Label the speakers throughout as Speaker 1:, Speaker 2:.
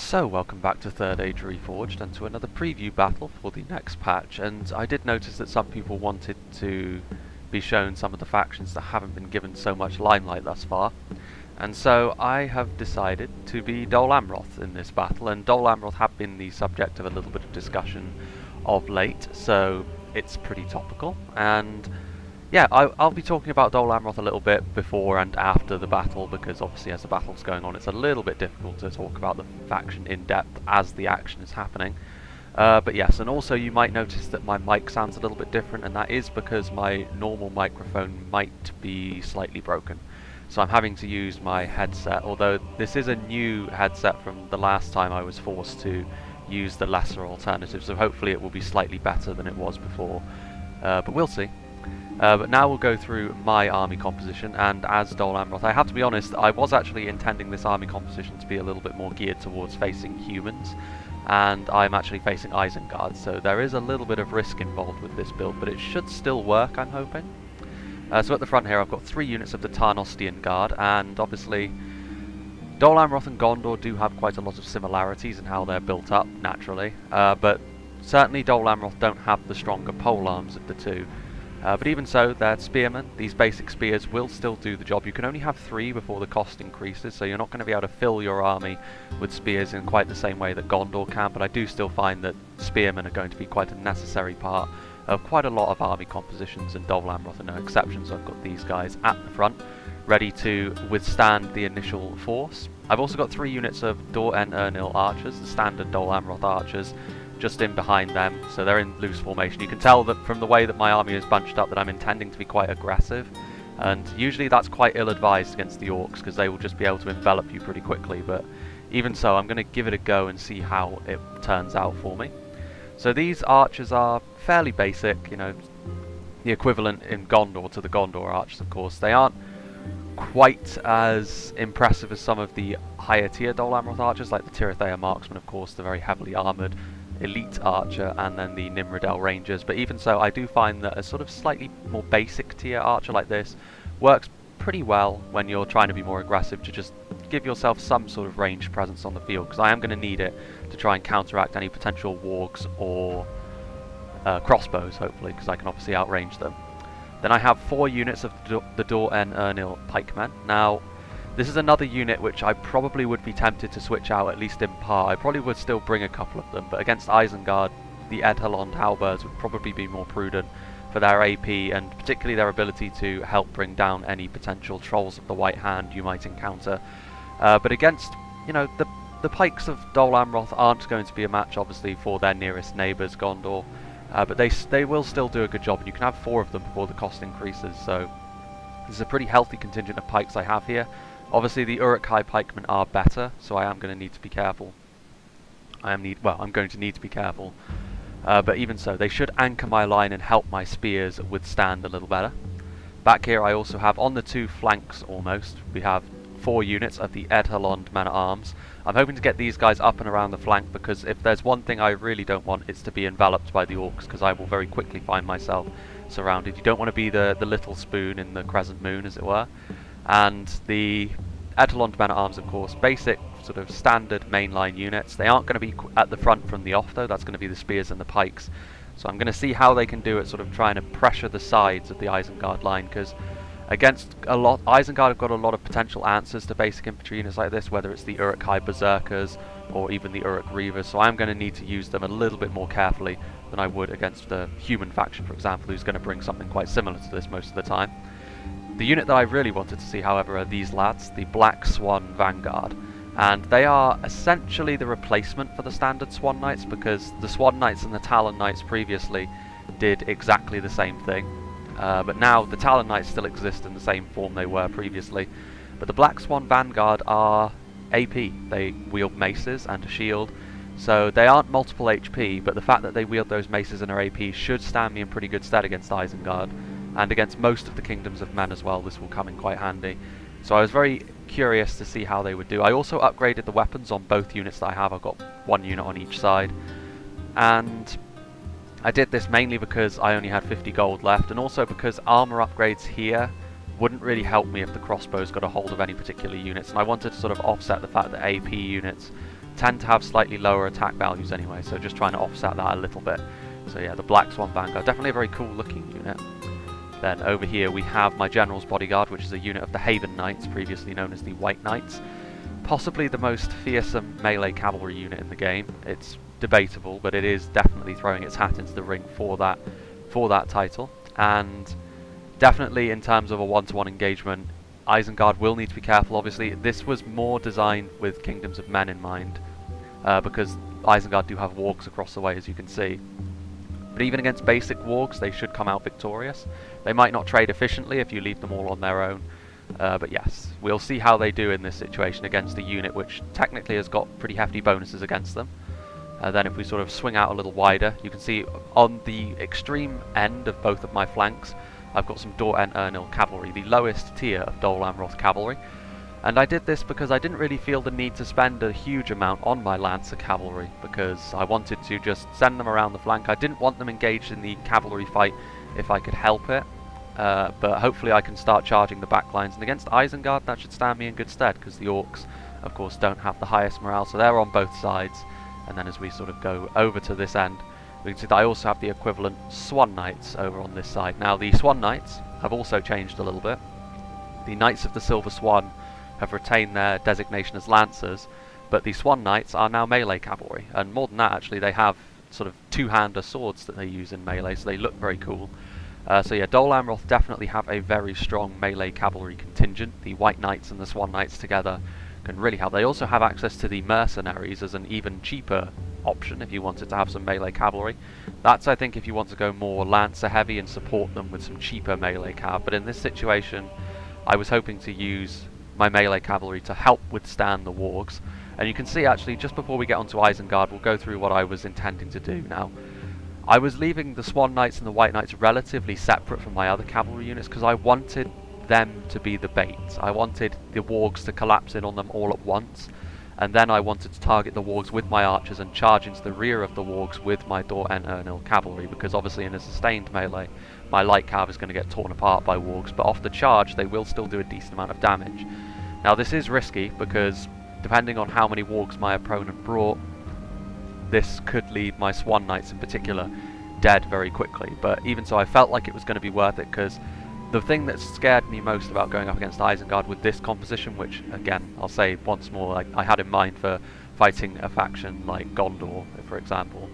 Speaker 1: So, welcome back to Third Age Reforged and to another preview battle for the next patch. And I did notice that some people wanted to be shown some of the factions that haven't been given so much limelight thus far. And so I have decided to be Dol Amroth in this battle, and Dol Amroth have been the subject of a little bit of discussion of late, so it's pretty topical. And yeah, I'll be talking about Dol Amroth a little bit before and after the battle, because obviously as the battle's going on it's a little bit difficult to talk about the faction in depth as the action is happening. But yes, and also you might notice that my mic sounds a little bit different, and that is because my normal microphone might be slightly broken. So I'm having to use my headset, although this is a new headset from the last time I was forced to use the lesser alternative, so hopefully it will be slightly better than it was before, but we'll see. But now we'll go through my army composition, and as Dol Amroth, I have to be honest, I was actually intending this army composition to be a little bit more geared towards facing humans, and I'm actually facing Isengard, so there is a little bit of risk involved with this build, but it should still work, I'm hoping. So at the front here I've got 3 units of the Tarnostian Guard, and obviously Dol Amroth and Gondor do have quite a lot of similarities in how they're built up, naturally, but certainly Dol Amroth don't have the stronger polearms of the two. But even so, they're spearmen. These basic spears will still do the job. You can only have 3 before the cost increases, so you're not going to be able to fill your army with spears in quite the same way that Gondor can, but I do still find that spearmen are going to be quite a necessary part of quite a lot of army compositions, and Dol Amroth are no exception, so I've got these guys at the front, ready to withstand the initial force. I've also got 3 units of Dor en Ernil archers, the standard Dol Amroth archers, just in behind them, so they're in loose formation. You can tell that from the way that my army is bunched up that I'm intending to be quite aggressive, and usually that's quite ill-advised against the orcs because they will just be able to envelop you pretty quickly, but even so I'm going to give it a go and see how it turns out for me. So these archers are fairly basic, you know, the equivalent in Gondor to the Gondor archers, of course. They aren't quite as impressive as some of the higher tier Dol Amroth archers, like the Tirithea marksmen, of course, the very heavily armoured elite archer, and then the Nimrodel rangers, but even so I do find that a sort of slightly more basic tier archer like this works pretty well when you're trying to be more aggressive, to just give yourself some sort of ranged presence on the field, because I am going to need it to try and counteract any potential wargs or crossbows, hopefully, because I can obviously outrange them. Then I have 4 units of the Dor en Ernil pikemen. Now this is another unit which I probably would be tempted to switch out, at least in part. I probably would still bring a couple of them, but against Isengard, the Edhelond halberds would probably be more prudent for their AP, and particularly their ability to help bring down any potential trolls of the White Hand you might encounter. But against, you know, the pikes of Dol Amroth aren't going to be a match, obviously, for their nearest neighbours, Gondor, but they will still do a good job, and you can have 4 of them before the cost increases, so this is a pretty healthy contingent of pikes I have here. Obviously the Uruk-hai pikemen are better, so I am going to need to be careful. I'm going to need to be careful. But even so, they should anchor my line and help my spears withstand a little better. Back here I also have, on the 2 flanks almost, we have 4 units of the Edhelond man-at-arms. I'm hoping to get these guys up and around the flank, because if there's one thing I really don't want, it's to be enveloped by the orcs, because I will very quickly find myself surrounded. You don't want to be the little spoon in the crescent moon, as it were. And the Edhelond man-at-arms, of course, basic sort of standard mainline units. They aren't going to be at the front from the off, though. That's going to be the spears and the pikes. So I'm going to see how they can do it, sort of trying to pressure the sides of the Isengard line, because against Isengard have got a lot of potential answers to basic infantry units like this, whether it's the Uruk-hai berserkers or even the Uruk reavers. So I'm going to need to use them a little bit more carefully than I would against the human faction, for example, who's going to bring something quite similar to this most of the time. The unit that I really wanted to see, however, are these lads, the Black Swan Vanguard, and they are essentially the replacement for the standard Swan Knights, because the Swan Knights and the Talon Knights previously did exactly the same thing, but now the Talon Knights still exist in the same form they were previously, but the Black Swan Vanguard are AP. They wield maces and a shield, so they aren't multiple HP, but the fact that they wield those maces and are AP should stand me in pretty good stead against Isengard. And against most of the kingdoms of men as well, this will come in quite handy. So I was very curious to see how they would do. I also upgraded the weapons on both units that I have. I've got 1 unit on each side. And I did this mainly because I only had 50 gold left, and also because armor upgrades here wouldn't really help me if the crossbows got a hold of any particular units. And I wanted to sort of offset the fact that AP units tend to have slightly lower attack values anyway, so just trying to offset that a little bit. So yeah, the Black Swan Vanguard, definitely a very cool looking unit. Then over here we have my General's Bodyguard, which is a unit of the Haven Knights, previously known as the White Knights. Possibly the most fearsome melee cavalry unit in the game. It's debatable, but it is definitely throwing its hat into the ring for that title. And definitely in terms of a one-to-one engagement, Isengard will need to be careful. Obviously, this was more designed with Kingdoms of Men in mind, because Isengard do have wargs across the way, as you can see. But even against basic wargs, they should come out victorious. They might not trade efficiently if you leave them all on their own, but yes, we'll see how they do in this situation against a unit which technically has got pretty hefty bonuses against them. Then if we sort of swing out a little wider, you can see on the extreme end of both of my flanks, I've got some Dor en Ernil cavalry, the lowest tier of Dol Amroth cavalry. And I did this because I didn't really feel the need to spend a huge amount on my Lancer cavalry, because I wanted to just send them around the flank. I didn't want them engaged in the cavalry fight if I could help it, but hopefully I can start charging the backlines, and against Isengard that should stand me in good stead, because the Orcs of course don't have the highest morale, so they're on both sides. And then as we sort of go over to this end, we can see that I also have the equivalent Swan Knights over on this side. Now the Swan Knights have also changed a little bit. The Knights of the Silver Swan have retained their designation as Lancers, but the Swan Knights are now melee cavalry, and more than that actually, they have sort of two-hander swords that they use in melee, so they look very cool. So yeah, Dol Amroth definitely have a very strong melee cavalry contingent. The White Knights and the Swan Knights together can really help. They also have access to the Mercenaries as an even cheaper option if you wanted to have some melee cavalry. That's, I think, if you want to go more Lancer heavy and support them with some cheaper melee cav, but in this situation I was hoping to use my melee cavalry to help withstand the wargs. And you can see actually, just before we get onto Isengard, we'll go through what I was intending to do now. I was leaving the Swan Knights and the White Knights relatively separate from my other cavalry units because I wanted them to be the bait. I wanted the wargs to collapse in on them all at once, and then I wanted to target the wargs with my archers and charge into the rear of the wargs with my Dor en Ernil cavalry, because obviously in a sustained melee my light cav is going to get torn apart by wargs, but off the charge they will still do a decent amount of damage. Now this is risky because depending on how many wargs my opponent brought, this could leave my Swan Knights in particular dead very quickly, but even so I felt like it was going to be worth it, because the thing that scared me most about going up against Isengard with this composition, which again I'll say once more, I had in mind for fighting a faction like Gondor for example,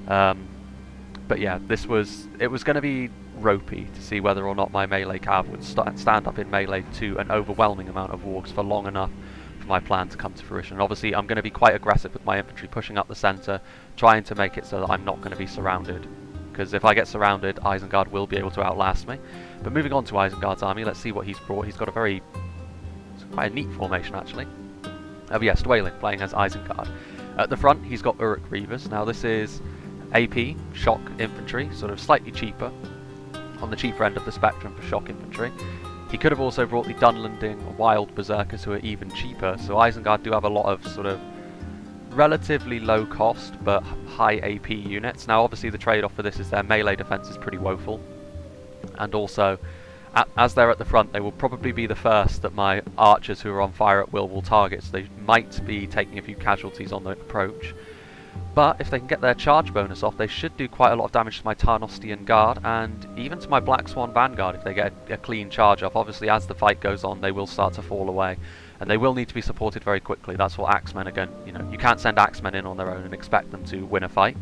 Speaker 1: but yeah, it was going to be ropey to see whether or not my melee cav would stand up in melee to an overwhelming amount of wargs for long enough for my plan to come to fruition. And obviously I'm going to be quite aggressive with my infantry, pushing up the centre, trying to make it so that I'm not going to be surrounded, because if I get surrounded, Isengard will be able to outlast me. But moving on to Isengard's army, let's see what he's brought. He's got quite a neat formation actually. Oh yes, Dwayling playing as Isengard. At the front he's got Uruk Reavers. Now this is AP, shock infantry, sort of slightly cheaper, on the cheaper end of the spectrum for shock infantry. He could have also brought the Dunlanding Wild Berserkers, who are even cheaper, so Isengard do have a lot of sort of relatively low cost but high AP units. Now obviously the trade-off for this is their melee defense is pretty woeful, and also as they're at the front they will probably be the first that my archers who are on fire at will target, so they might be taking a few casualties on the approach. But if they can get their charge bonus off, they should do quite a lot of damage to my Tarnostian Guard, and even to my Black Swan Vanguard if they get a clean charge off. Obviously as the fight goes on they will start to fall away, and they will need to be supported very quickly. That's what Axemen again, you can't send Axemen in on their own and expect them to win a fight.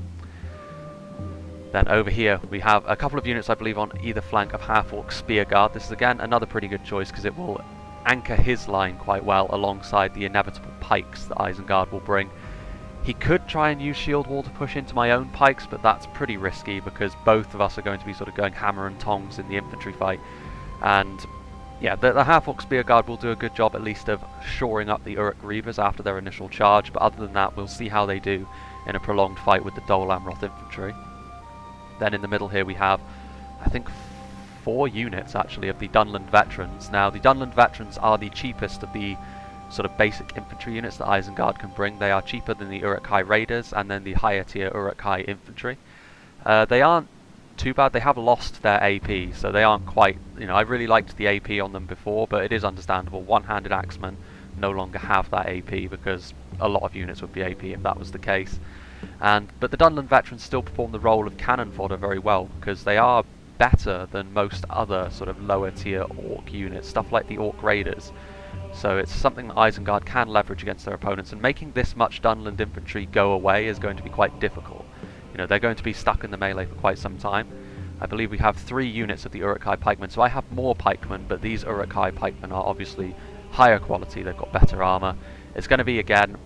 Speaker 1: Then over here we have a couple of units I believe on either flank of Half-Orc Spear Guard. This is again another pretty good choice because it will anchor his line quite well alongside the inevitable pikes that Isengard will bring. He could try and use Shield Wall to push into my own pikes, but that's pretty risky because both of us are going to be sort of going hammer and tongs in the infantry fight. And yeah, the Half-Orc Spear Guard will do a good job at least of shoring up the Uruk Reavers after their initial charge, but other than that we'll see how they do in a prolonged fight with the Dol Amroth infantry. Then in the middle here we have, I think, 4 units actually of the Dunland Veterans. Now the Dunland Veterans are the cheapest of the sort of basic infantry units that Isengard can bring. They are cheaper than the Uruk-hai Raiders and then the higher tier Uruk-hai infantry. They aren't too bad. They have lost their AP, so they aren't quite, I really liked the AP on them before, but it is understandable. One-handed axemen no longer have that AP, because a lot of units would be AP if that was the case. But the Dunland veterans still perform the role of cannon fodder very well, because they are better than most other sort of lower tier Orc units, stuff like the Orc Raiders. So it's something that Isengard can leverage against their opponents, and making this much Dunland infantry go away is going to be quite difficult. You know, they're going to be stuck in the melee for quite some time. I believe we have 3 units of the Uruk-hai pikemen, so I have more pikemen, but these Uruk-hai pikemen are obviously higher quality, they've got better armour. It's going to be, again,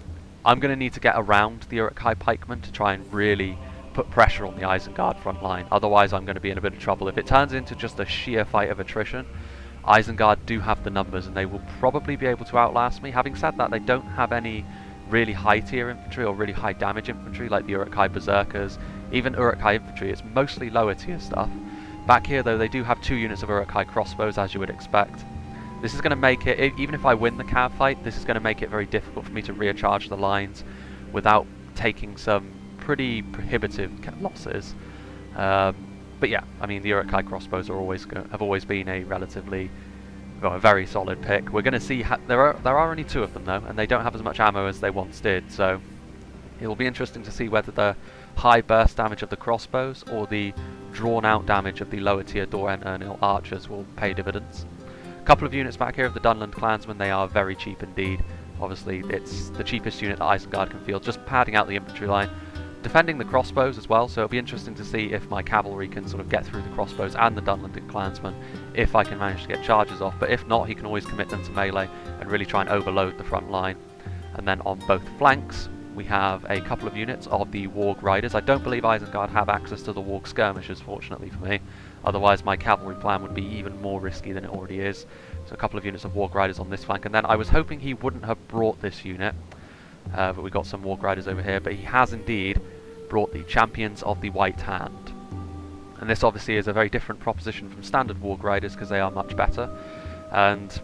Speaker 1: I'm going to need to get around the Uruk-hai pikemen to try and really put pressure on the Isengard front line, otherwise I'm going to be in a bit of trouble. If it turns into just a sheer fight of attrition, Isengard do have the numbers and they will probably be able to outlast me. Having said that, they don't have any really high tier infantry or really high damage infantry like the Uruk-hai Berserkers, even Uruk-hai infantry. It's mostly lower tier stuff. Back here though, they do have 2 units of Uruk-hai crossbows, as you would expect. This is going to make it, even if I win the cav fight, this is going to make it very difficult for me to recharge the lines without taking some pretty prohibitive losses. But yeah, I mean, the Uruk-hai crossbows are have always been a relatively, well, a very solid pick. We're going to see, there are only 2 of them though, and they don't have as much ammo as they once did, so it will be interesting to see whether the high burst damage of the crossbows or the drawn out damage of the lower tier Doran Ernil archers will pay dividends. A couple of units back here of the Dunland clansmen, they are very cheap indeed. Obviously it's the cheapest unit that Isengard can field, just padding out the infantry line. Defending the crossbows as well, so it'll be interesting to see if my cavalry can sort of get through the crossbows and the Dunland clansmen, if I can manage to get charges off. But if not, he can always commit them to melee and really try and overload the front line. And then on both flanks, we have a couple of units of the Warg Riders. I don't believe Isengard have access to the Warg Skirmishers, fortunately for me. Otherwise my cavalry plan would be even more risky than it already is. So a couple of units of Warg Riders on this flank. And then I was hoping he wouldn't have brought this unit, but we got some Warg Riders over here. But he has indeed brought the Champions of the White Hand. And this obviously is a very different proposition from standard Warg Riders, because they are much better. And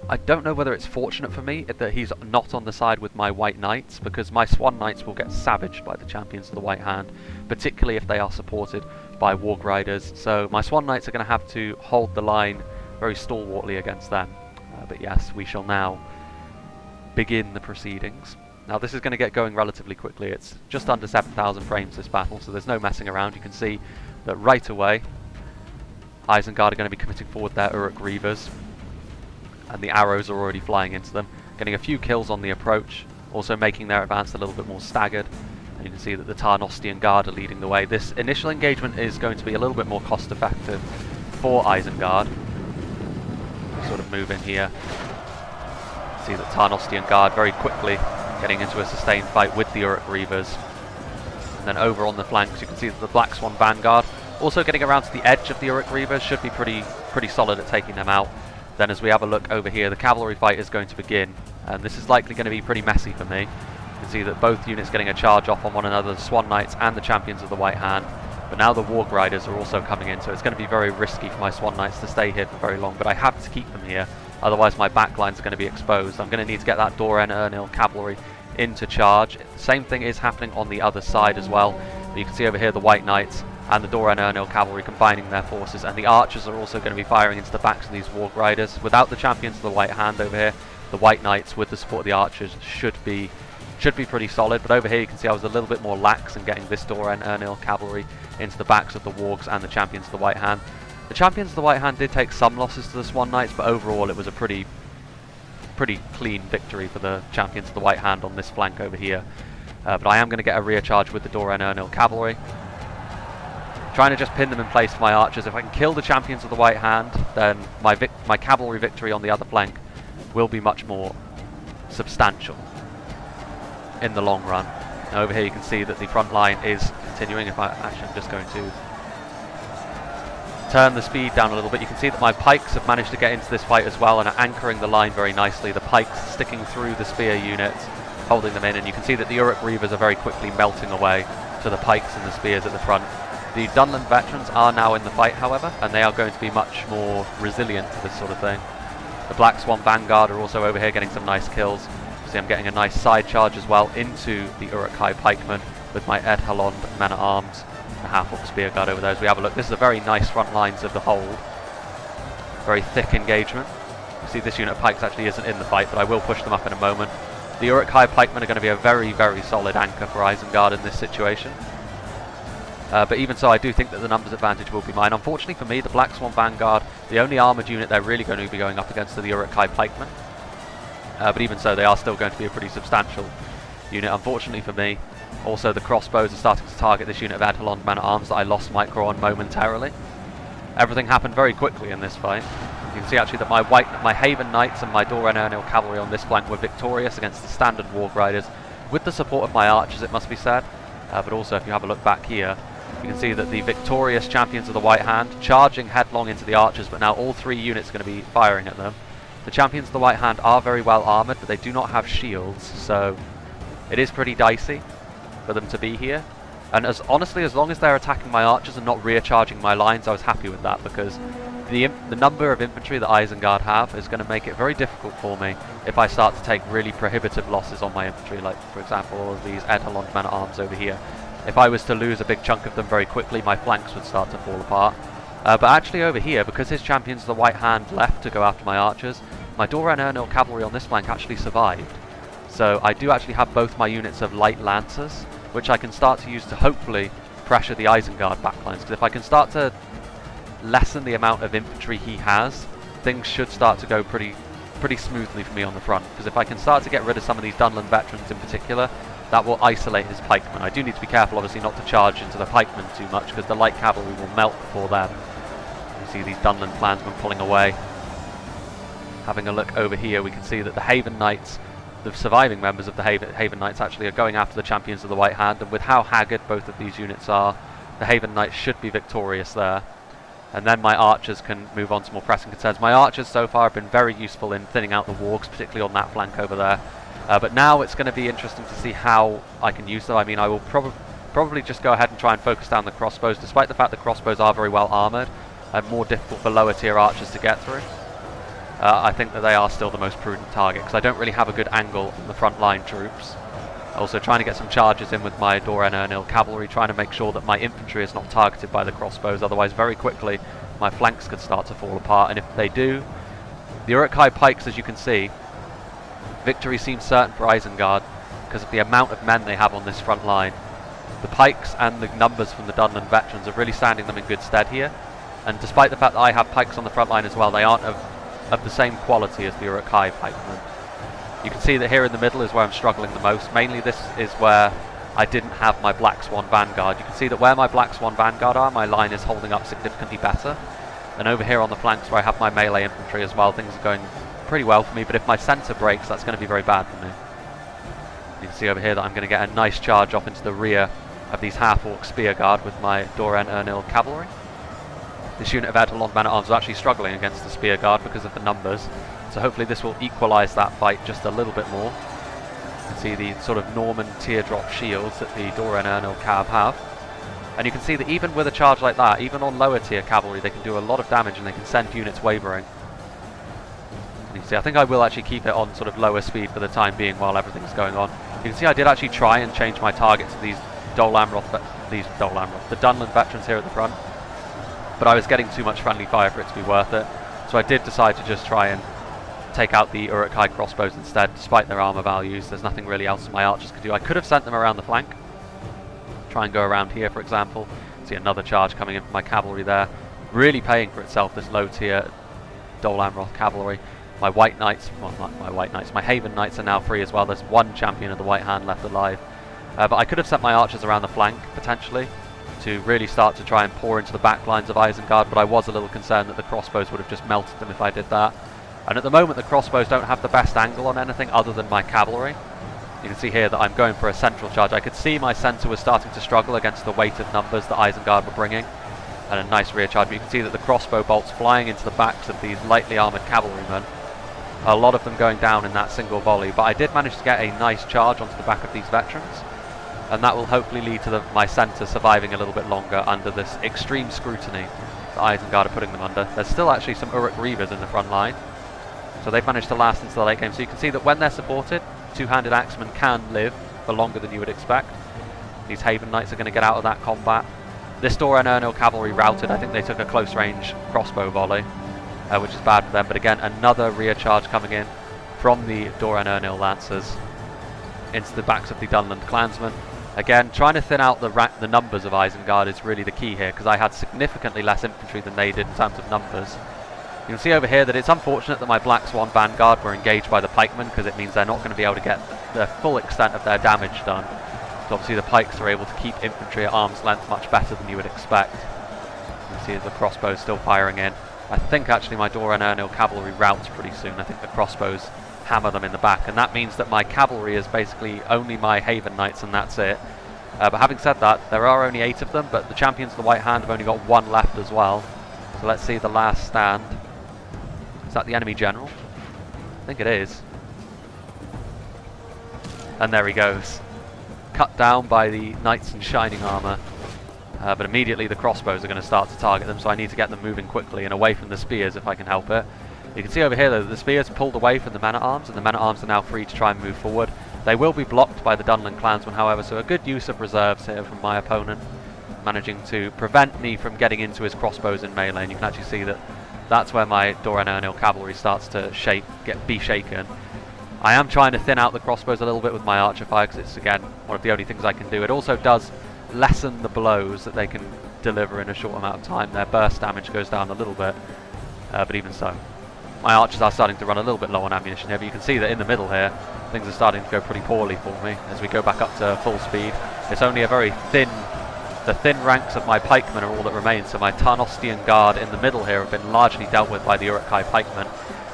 Speaker 1: I don't know whether it's fortunate for me that he's not on the side with my White Knights, because my Swan Knights will get savaged by the Champions of the White Hand, particularly if they are supported by Warg Riders. So my Swan Knights are going to have to hold the line very stalwartly against them. But yes, we shall now begin the proceedings. Now this is going to get going relatively quickly. It's just under 7,000 frames this battle, so there's no messing around. You can see that right away Isengard are going to be committing forward their Uruk Reavers, and the arrows are already flying into them, getting a few kills on the approach, also making their advance a little bit more staggered. And you can see that the Tarnostian Guard are leading the way. This initial engagement is going to be a little bit more cost effective for Isengard. Sort of move in here. See that Tarnostian Guard very quickly getting into a sustained fight with the Uruk Reavers. And then over on the flanks you can see that the Black Swan Vanguard also getting around to the edge of the Uruk Reavers, should be pretty solid at taking them out. Then as we have a look over here, the cavalry fight is going to begin, and this is likely going to be pretty messy for me. You can see that both units getting a charge off on one another, the Swan Knights and the Champions of the White Hand. But now the Warg Riders are also coming in, so it's going to be very risky for my Swan Knights to stay here for very long, but I have to keep them here, otherwise my backlines are going to be exposed. I'm going to need to get that Doran Ernil cavalry into charge. The same thing is happening on the other side as well. But you can see over here the White Knights and the Doran Ernil cavalry combining their forces, and the archers are also going to be firing into the backs of these Warg Riders. Without the Champions of the White Hand over here, the White Knights with the support of the archers should be pretty solid. But over here you can see I was a little bit more lax in getting this Doran Ernil cavalry into the backs of the Wargs and the Champions of the White Hand. The Champions of the White Hand did take some losses to the Swan Knights, but overall it was a pretty clean victory for the Champions of the White Hand on this flank over here. But I am going to get a rear charge with the Doran Ernil cavalry, trying to just pin them in place for my archers. If I can kill the Champions of the White Hand, then my cavalry victory on the other flank will be much more substantial in the long run. Now over here you can see that the front line is continuing. I'm just going to turn the speed down a little bit. You can see that my pikes have managed to get into this fight as well and are anchoring the line very nicely. The pikes sticking through the spear units, holding them in, and you can see that the Uruk Reavers are very quickly melting away to the pikes and the spears at the front. The Dunland veterans are now in the fight, however, and they are going to be much more resilient to this sort of thing. The Black Swan Vanguard are also over here getting some nice kills. You see I'm getting a nice side charge as well into the Uruk-hai pikemen with my Ed Halond men-at-arms, the half-orc spear guard over there. As we have a look, this is a very nice front lines of the hold. Very thick engagement. You see this unit of pikes actually isn't in the fight, but I will push them up in a moment. The Uruk-hai pikemen are going to be a very, very solid anchor for Isengard in this situation. But even so, I do think that the numbers advantage will be mine. Unfortunately for me, the Black Swan Vanguard, the only armoured unit they're really going to be going up against are the Uruk-hai pikemen. But even so, they are still going to be a pretty substantial unit. Unfortunately for me, also the crossbows are starting to target this unit of Edelon Man-at-Arms that I lost micro on momentarily. Everything happened very quickly in this fight. You can see actually that my Haven Knights and my Doran Ernil cavalry on this flank were victorious against the standard Warg Riders, with the support of my archers, it must be said. But also, if you have a look back here, you can see that the victorious champions of the White Hand charging headlong into the archers, but now all 3 units are going to be firing at them. The champions of the White Hand are very well armoured, but they do not have shields, so it is pretty dicey for them to be here. And honestly, as long as they're attacking my archers and not recharging my lines, I was happy with that, because the number of infantry that Isengard have is going to make it very difficult for me if I start to take really prohibitive losses on my infantry, like for example all of these Edelon Man-at-Arms over here. If I was to lose a big chunk of them very quickly, my flanks would start to fall apart. But actually over here, because his champions of the White Hand left to go after my archers, my Doran Ernil cavalry on this flank actually survived. So I do actually have both my units of light lancers, which I can start to use to hopefully pressure the Isengard backlines, because if I can start to lessen the amount of infantry he has, things should start to go pretty smoothly for me on the front. Because if I can start to get rid of some of these Dunland veterans in particular, that will isolate his pikemen. I do need to be careful obviously not to charge into the pikemen too much, because the light cavalry will melt before them. You see these Dunland clansmen pulling away. Having a look over here, we can see that the Haven Knights, the surviving members of the Haven Knights actually are going after the champions of the White Hand, and with how haggard both of these units are, the Haven Knights should be victorious there. And then my archers can move on to more pressing concerns. My archers so far have been very useful in thinning out the wargs, particularly on that flank over there. But now it's going to be interesting to see how I can use them. I mean, I will probably just go ahead and try and focus down the crossbows, despite the fact the crossbows are very well armoured and more difficult for lower tier archers to get through. I think that they are still the most prudent target, because I don't really have a good angle on the front line troops. Also trying to get some charges in with my Doran Ernil cavalry, trying to make sure that my infantry is not targeted by the crossbows, otherwise very quickly my flanks could start to fall apart, and if they do, the Uruk-hai pikes, as you can see, victory seems certain for Isengard because of the amount of men they have on this front line. The pikes and the numbers from the Dunland veterans are really standing them in good stead here, and despite the fact that I have pikes on the front line as well, they aren't of the same quality as the Uruk-hai pikemen. You can see that here in the middle is where I'm struggling the most. Mainly this is where I didn't have my Black Swan Vanguard. You can see that where my Black Swan Vanguard are, my line is holding up significantly better. And over here on the flanks where I have my melee infantry as well, things are going pretty well for me, but if my centre breaks, that's going to be very bad for me. You can see over here that I'm going to get a nice charge off into the rear of these half-orc spear guard with my Doran Ernil cavalry. This unit of Edelon Man-at-Arms is actually struggling against the spear guard because of the numbers, so hopefully this will equalise that fight just a little bit more. You can see the sort of Norman teardrop shields that the Doran Ernil cav have. And you can see that even with a charge like that, even on lower tier cavalry, they can do a lot of damage and they can send units wavering. And you can see, I think I will actually keep it on sort of lower speed for the time being while everything's going on. You can see I did actually try and change my target to these the Dunland veterans here at the front, but I was getting too much friendly fire for it to be worth it. So I did decide to just try and take out the Uruk-hai crossbows instead, despite their armour values. There's nothing really else my archers could do. I could have sent them around the flank. Try and go around here, for example. See another charge coming in from my cavalry there. Really paying for itself, this low tier Dol Amroth cavalry. My White Knights, well not my White Knights, my Haven Knights are now free as well. There's one champion of the White Hand left alive. But I could have sent my archers around the flank, potentially, to really start to try and pour into the back lines of Isengard, but I was a little concerned that the crossbows would have just melted them if I did that. And at the moment the crossbows don't have the best angle on anything other than my cavalry. You can see here that I'm going for a central charge. I could see my centre was starting to struggle against the weight of numbers that Isengard were bringing, and a nice rear charge. But you can see that the crossbow bolts flying into the backs of these lightly armoured cavalrymen, a lot of them going down in that single volley, but I did manage to get a nice charge onto the back of these veterans, and that will hopefully lead to my centre surviving a little bit longer under this extreme scrutiny that Isengard are putting them under. There's still actually some Uruk Reavers in the front line, so they've managed to last into the late game. So you can see that when they're supported, two-handed axemen can live for longer than you would expect. These Haven Knights are going to get out of that combat. This Doran Ernil cavalry routed. I think they took a close range crossbow volley. which is bad for them. But again, another rear charge coming in from the Dora and Ernil Lancers into the backs of the Dunland Clansmen. Again, trying to thin out the numbers of Isengard is really the key here, because I had significantly less infantry than they did in terms of numbers. You can see over here that it's unfortunate that my Black Swan Vanguard were engaged by the pikemen, because it means they're not going to be able to get the full extent of their damage done. So obviously the pikes are able to keep infantry at arm's length much better than you would expect. You can see the crossbows still firing in. I think actually my Dora and Ernil cavalry routes pretty soon. I think the crossbows hammer them in the back, and that means that my cavalry is basically only my Haven Knights, and that's it. But having said that, there are only 8 of them, but the champions of the White Hand have only got 1 left as well. So let's see the last stand. Is that the enemy general? I think it is. And there he goes. Cut down by the Knights in Shining Armour. But immediately the crossbows are going to start to target them, so I need to get them moving quickly and away from the spears if I can help it. You can see over here though that the spears pulled away from the men-at-arms, and the men-at-arms are now free to try and move forward. They will be blocked by the Dunland Clansmen, however, so a good use of reserves here from my opponent, managing to prevent me from getting into his crossbows in melee. And you can actually see that that's where my Dora and Ernil cavalry starts to be shaken. I am trying to thin out the crossbows a little bit with my archer fire, because it's again one of the only things I can do. It also does lessen the blows that they can deliver in a short amount of time. Their burst damage goes down a little bit, but even so, my archers are starting to run a little bit low on ammunition here. But you can see that in the middle here, things are starting to go pretty poorly for me as we go back up to full speed. It's only a very thin, the thin ranks of my pikemen are all that remain, so my Tarnostian guard in the middle here have been largely dealt with by the Uruk-hai pikemen.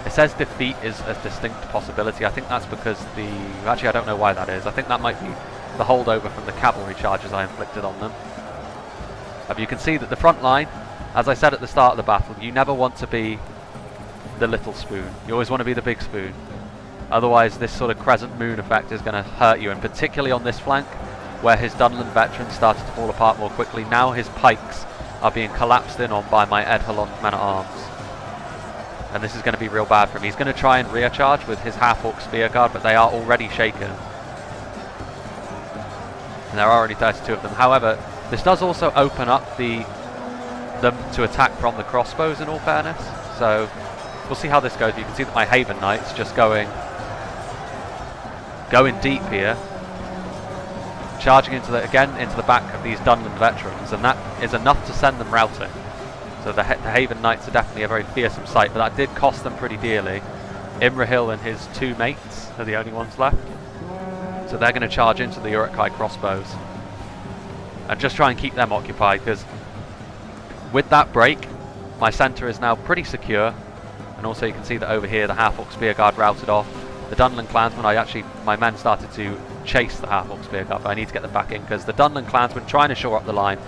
Speaker 1: It says defeat is a distinct possibility. I think that's because actually I don't know why that is. I think that might be the holdover from the cavalry charges I inflicted on them. But you can see that the front line, as I said at the start of the battle, you never want to be the little spoon. You always want to be the big spoon. Otherwise this sort of crescent moon effect is going to hurt you, and particularly on this flank where his Dunland veterans started to fall apart more quickly. Now his pikes are being collapsed in on by my Edhelon men-at-arms. And this is going to be real bad for him. He's going to try and rear charge with his half-orc spear guard, but they are already shaken. And there are already 32 of them. However, this does also open up them to attack from the crossbows, in all fairness. So we'll see how this goes. You can see that my Haven Knights just going deep here, charging into the back of these Dunland veterans, and that is enough to send them routing. So the Haven Knights are definitely a very fearsome sight, but that did cost them pretty dearly. Imrahil and his 2 mates are the only ones left. So they're going to charge into the Uruk-hai crossbows and just try and keep them occupied, because with that break, my centre is now pretty secure. And also you can see that over here the half-orc spear guard routed off. The Dunland Clansmen, my men started to chase the half-orc spear guard, but I need to get them back in, because the Dunland Clansmen trying to shore up the line.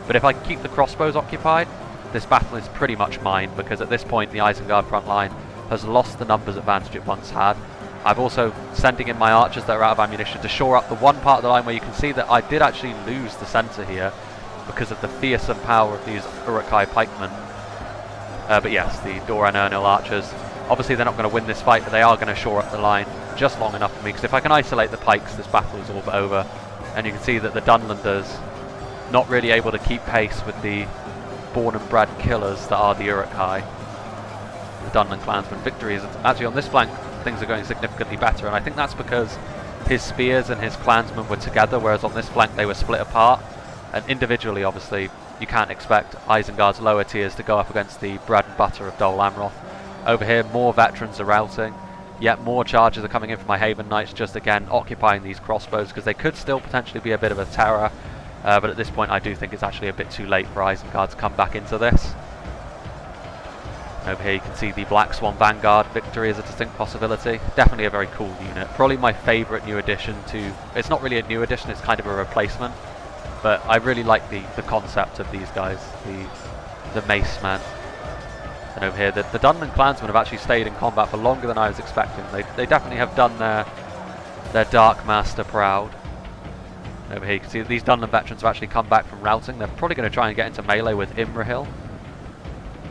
Speaker 1: But if I can keep the crossbows occupied, this battle is pretty much mine, because at this point the Isengard front line has lost the numbers advantage it once had. I've also sending in my archers that are out of ammunition to shore up the one part of the line where you can see that I did actually lose the centre here because of the fearsome power of these Uruk-hai pikemen. But yes, the Dora and Ernil archers, obviously they're not going to win this fight, but they are going to shore up the line just long enough for me, because if I can isolate the pikes, this battle is all but over. And you can see that the Dunlanders not really able to keep pace with the born and bred killers that are the Uruk-hai. The Dunland Clansmen victory is actually on this flank, things are going significantly better, and I think that's because his spears and his clansmen were together, whereas on this flank they were split apart. And individually, obviously, you can't expect Isengard's lower tiers to go up against the bread and butter of Dol Amroth. Over here, more veterans are routing, yet more charges are coming in from my Haven Knights, just again occupying these crossbows, because they could still potentially be a bit of a terror. But at this point I do think it's actually a bit too late for Isengard to come back into this. Over here you can see the Black Swan Vanguard victory is a distinct possibility. Definitely a very cool unit. Probably my favourite new addition to... It's not really a new addition, it's kind of a replacement. But I really like the concept of these guys, the Mace Man. And over here, the Dunland Clansmen have actually stayed in combat for longer than I was expecting. They definitely have done their Dark Master proud. Over here you can see that these Dunland veterans have actually come back from routing. They're probably going to try and get into melee with Imrahil,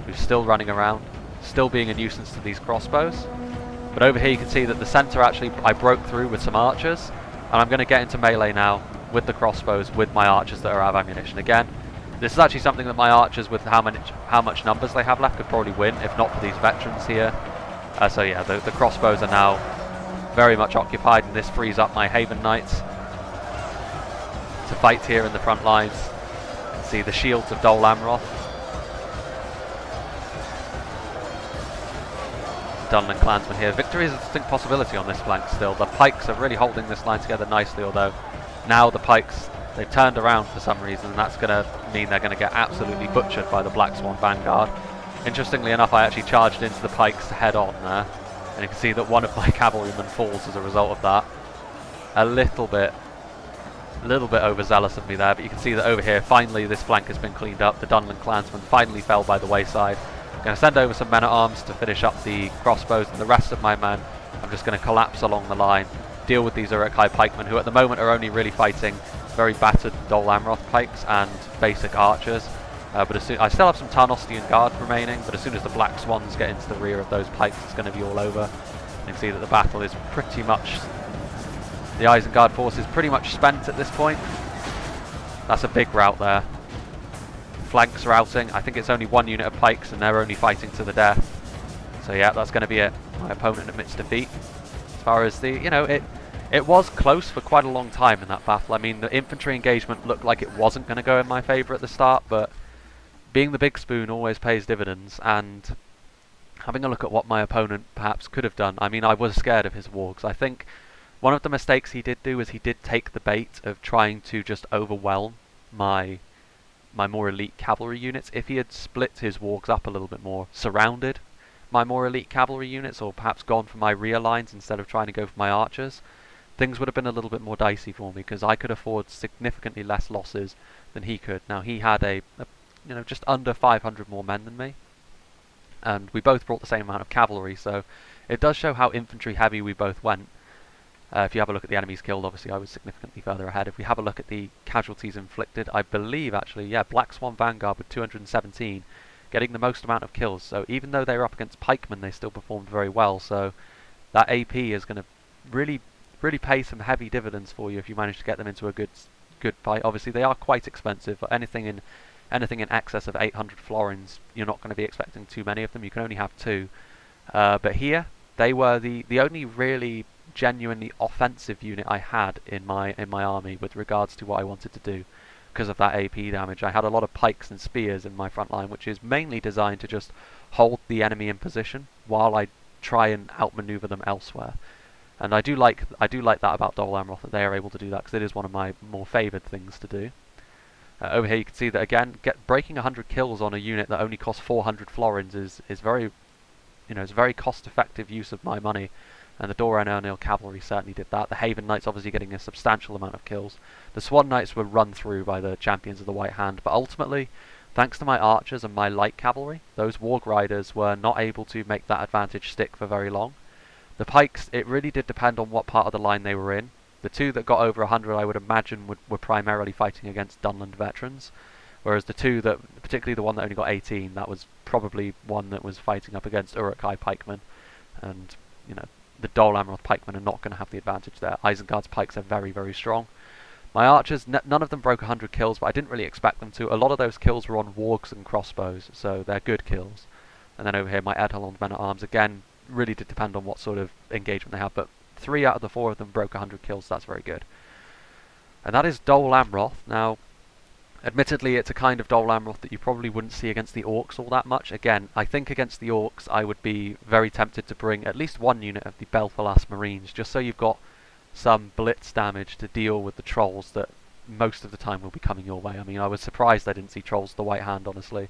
Speaker 1: who's still running around, still being a nuisance to these crossbows. But over here you can see that the centre actually, I broke through with some archers, and I'm going to get into melee now with the crossbows with my archers that are out of ammunition. Again, This is actually something that my archers, with how much numbers they have left, could probably win, if not for these veterans here. So yeah, the crossbows are now very much occupied, and this frees up my Haven Knights to fight here in the front lines. You can see the shields of Dol Amroth. Dunland clansmen here. Victory is a distinct possibility on this flank still. The pikes are really holding this line together nicely, although now the pikes, they've turned around for some reason, and that's going to mean they're going to get absolutely butchered by the Black Swan Vanguard. Interestingly enough, I actually charged into the pikes head on there, and you can see that one of my cavalrymen falls as a result of that. A little bit overzealous of me there, but you can see that over here, finally this flank has been cleaned up. The Dunland clansmen finally fell by the wayside. I'm going to send over some men-at-arms to finish up the crossbows, and the rest of my men I'm just going to collapse along the line, deal with these Uruk-hai pikemen, who at the moment are only really fighting very battered Dol Amroth pikes and basic archers. But as soon, I still have some Tarnostian guard remaining, but as soon as the Black Swans get into the rear of those pikes, it's going to be all over. You can see that the battle is pretty much, the Isengard force is pretty much spent at this point. That's a big rout there. Flanks routing. I think it's only one unit of pikes, and they're only fighting to the death. So yeah, that's going to be it. My opponent admits defeat. As far as the, it was close for quite a long time in that battle. I mean, the infantry engagement looked like it wasn't going to go in my favour at the start, but being the big spoon always pays dividends, and having a look at what my opponent perhaps could have done. I mean, I was scared of his wargs. I think one of the mistakes he did do is he did take the bait of trying to just overwhelm my more elite cavalry units. If he had split his wargs up a little bit more, surrounded my more elite cavalry units, or perhaps gone for my rear lines instead of trying to go for my archers, things would have been a little bit more dicey for me, because I could afford significantly less losses than he could. Now, he had a just under 500 more men than me, and we both brought the same amount of cavalry, so it does show how infantry heavy we both went. If you have a look at the enemies killed, obviously I was significantly further ahead. If we have a look at the casualties inflicted, I believe actually, yeah, Black Swan Vanguard with 217, getting the most amount of kills. So even though they were up against pikemen, they still performed very well. So that AP is going to really pay some heavy dividends for you if you manage to get them into a good fight. Obviously they are quite expensive, but anything in excess of 800 florins, you're not going to be expecting too many of them. You can only have 2. But here, they were the only really genuinely offensive unit I had in my army with regards to what I wanted to do because of that AP damage. I had a lot of pikes and spears in my front line, which is mainly designed to just hold the enemy in position while I try and outmaneuver them elsewhere. And I do like that about Dol Amroth, that they are able to do that, because it is one of my more favoured things to do. Over here you can see that again, breaking 100 kills on a unit that only costs 400 florins is very, it's a very cost-effective use of my money. And the Doran Ernil cavalry certainly did that. The Haven Knights obviously getting a substantial amount of kills. The Swan Knights were run through by the champions of the White Hand, but ultimately, thanks to my archers and my light cavalry, those Warg Riders were not able to make that advantage stick for very long. The pikes, it really did depend on what part of the line they were in. The 2 that got over 100, I would imagine, were primarily fighting against Dunland veterans, whereas the 2 that, particularly the one that only got 18, that was probably one that was fighting up against Uruk-hai pikemen, and the Dol Amroth pikemen are not going to have the advantage there. Isengard's pikes are very, very strong. My archers, none of them broke 100 kills, but I didn't really expect them to. A lot of those kills were on wargs and crossbows, so they're good kills. And then over here, my Edelond men-at-arms, again, really did depend on what sort of engagement they have, but 3 out of the 4 of them broke 100 kills, so that's very good. And that is Dol Amroth. Now, admittedly, it's a kind of Dol Amroth that you probably wouldn't see against the Orcs all that much. Again, I think against the Orcs, I would be very tempted to bring at least one unit of the Belfalas Marines, just so you've got some blitz damage to deal with the trolls that most of the time will be coming your way. I mean, I was surprised I didn't see trolls of the White Hand, honestly,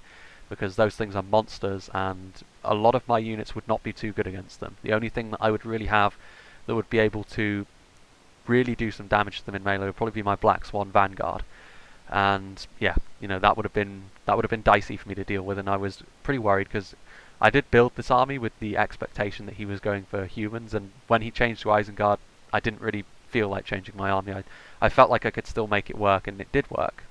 Speaker 1: because those things are monsters, and a lot of my units would not be too good against them. The only thing that I would really have that would be able to really do some damage to them in melee would probably be my Black Swan Vanguard. And yeah, that would have been dicey for me to deal with, and I was pretty worried because I did build this army with the expectation that he was going for humans, and when he changed to Isengard, I didn't really feel like changing my army. I felt like I could still make it work, and it did work.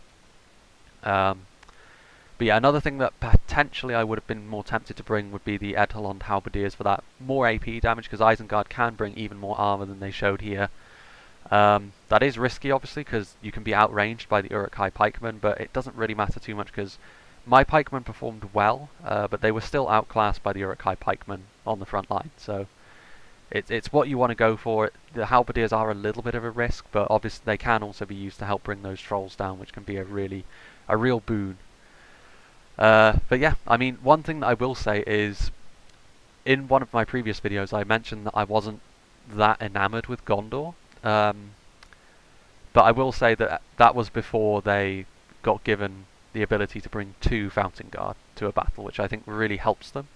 Speaker 1: But yeah, another thing that potentially I would have been more tempted to bring would be the Edelond Halberdiers for that more AP damage, because Isengard can bring even more armor than they showed here. That is risky, obviously, because you can be outranged by the Uruk-hai pikemen, but it doesn't really matter too much because my pikemen performed well, but they were still outclassed by the Uruk-hai pikemen on the front line. So it's what you want to go for. The halberdiers are a little bit of a risk, but obviously they can also be used to help bring those trolls down, which can be a real boon. But yeah, I mean, one thing that I will say is, in one of my previous videos, I mentioned that I wasn't that enamored with Gondor. But I will say that that was before they got given the ability to bring 2 Fountain Guard to a battle, which I think really helps them.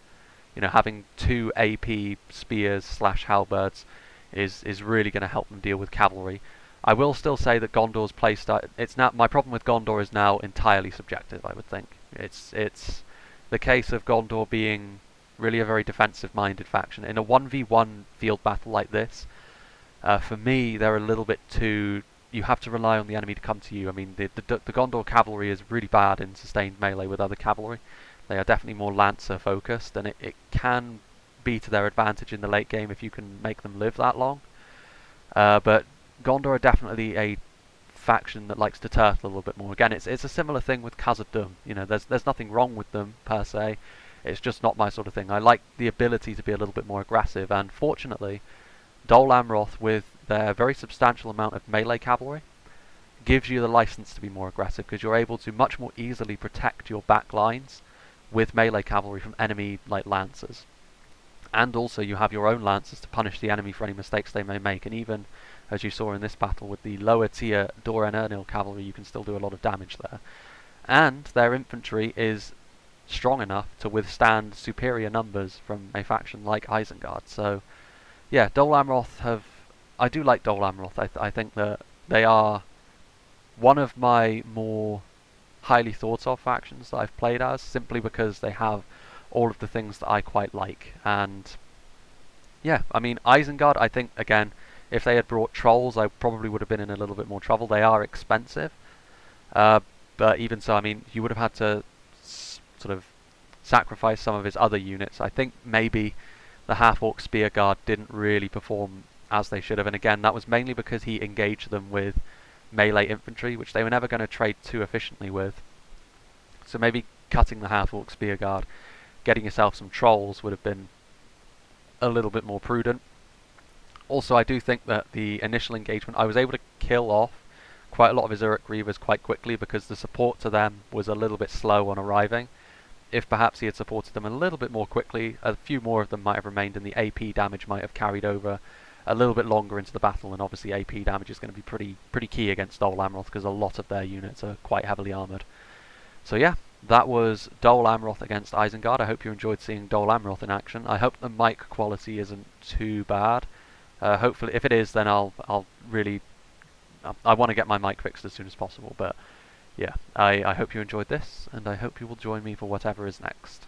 Speaker 1: You know, having 2 AP spears / halberds is really going to help them deal with cavalry. I will still say that Gondor's playstyle, my problem with Gondor is now entirely subjective, I would think. It's the case of Gondor being really a very defensive-minded faction. In a 1v1 field battle like this, for me, they're a little bit too... You have to rely on the enemy to come to you. I mean, the Gondor cavalry is really bad in sustained melee with other cavalry. They are definitely more Lancer-focused, and it can be to their advantage in the late game if you can make them live that long. But Gondor are definitely a faction that likes to turtle a little bit more. Again, it's a similar thing with Khazad-dûm. You know, there's nothing wrong with them, per se. It's just not my sort of thing. I like the ability to be a little bit more aggressive, and fortunately, Dol Amroth, with their very substantial amount of melee cavalry, gives you the license to be more aggressive, because you're able to much more easily protect your back lines with melee cavalry from enemy like lancers. And also you have your own lancers to punish the enemy for any mistakes they may make, and even, as you saw in this battle, with the lower tier Dor en Ernil cavalry, you can still do a lot of damage there. And their infantry is strong enough to withstand superior numbers from a faction like Isengard. So yeah, Dol Amroth I do like Dol Amroth. I think that they are one of my more highly thought of factions that I've played as, simply because they have all of the things that I quite like. And yeah, I mean, Isengard, I think, again, if they had brought trolls, I probably would have been in a little bit more trouble. They are expensive, but even so, I mean, you would have had to sort of sacrifice some of his other units. I think maybe the Half-Orc Spear Guard didn't really perform as they should have, and again, that was mainly because he engaged them with melee infantry, which they were never going to trade too efficiently with. So maybe cutting the Half-Orc Spear Guard, getting yourself some trolls would have been a little bit more prudent. Also, I do think that the initial engagement, I was able to kill off quite a lot of his Uruk Reavers quite quickly, because the support to them was a little bit slow on arriving. If perhaps he had supported them a little bit more quickly, a few more of them might have remained, and the AP damage might have carried over a little bit longer into the battle. And obviously AP damage is going to be pretty key against Dol Amroth, because a lot of their units are quite heavily armoured. So yeah, that was Dol Amroth against Isengard. I hope you enjoyed seeing Dol Amroth in action. I hope the mic quality isn't too bad. Hopefully, if it is, then I want to get my mic fixed as soon as possible. But yeah, I hope you enjoyed this, and I hope you will join me for whatever is next.